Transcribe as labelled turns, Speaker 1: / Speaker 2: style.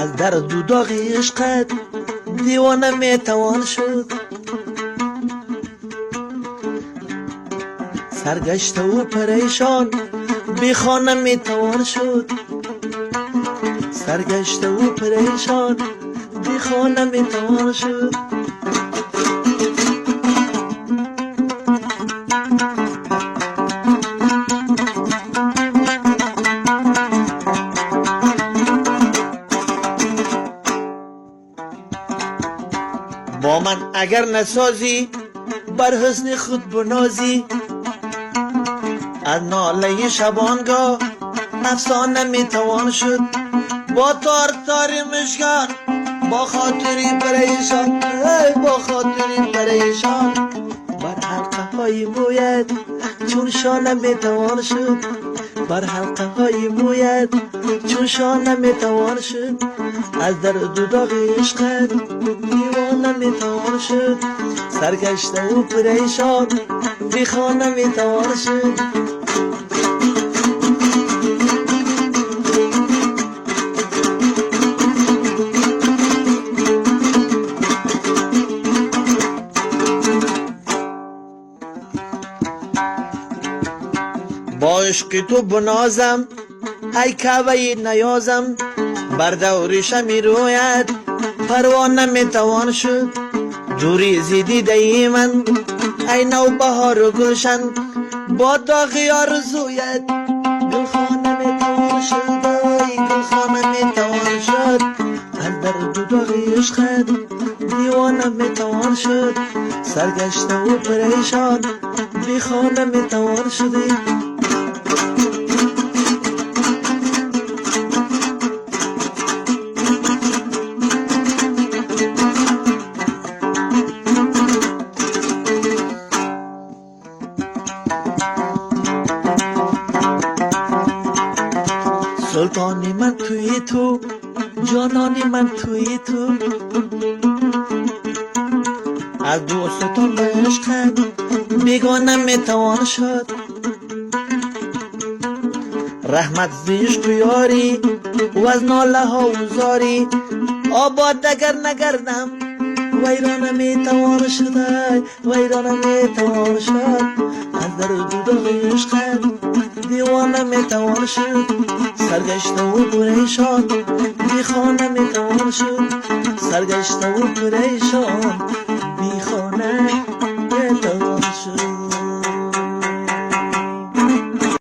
Speaker 1: از درد و داغ عشقت دیوانه میتوان شد. سرگشته و پریشان بی خانه میتوان شد. سرگشته و پریشان بی خانه میتوان شد. با من اگر نسازی بر حسن خود بنازی، از ناله شبانگاه افسانه میتوان شد. با تار تار مشکان با خاطری پریشان، با خاطری پریشان بر حلقه های مویت چون شانه میتوان شد. بر حلقه های مویت چون شانه میتوان شد. از درد و داغ عشقت دیوانه میتوان شد. سرگشته و پریشان بی خانه میتوان شد. با عشق تو بنازم ای کعبه نیازم، بر دور شمی رویت پروانه میتوان شد. دوری زیدی دی من ای نوبهار و گلشن، با داغی آرزویت گلخانه میتوان شد. ای گلخانه میتوان شد. از درد و داغ عشقت دیوانه میتوان شد. سرگشته و پریشان بی خانه میتوان شدی. سلطانی من توی تو، جانانی من توی تو، از دوستان به عشقت بیگانه میتوان شد. رحمت زیش تو یاری و از ناله ها و زاری، آباد اگر نگردم ویرانه میتوان شد. ویرانه میتوان شد. از درد و داغ عشقت دیوانه میتوان شد. سرگشته و پریشان بی خانه میتوان شد. سرگشته و پریشان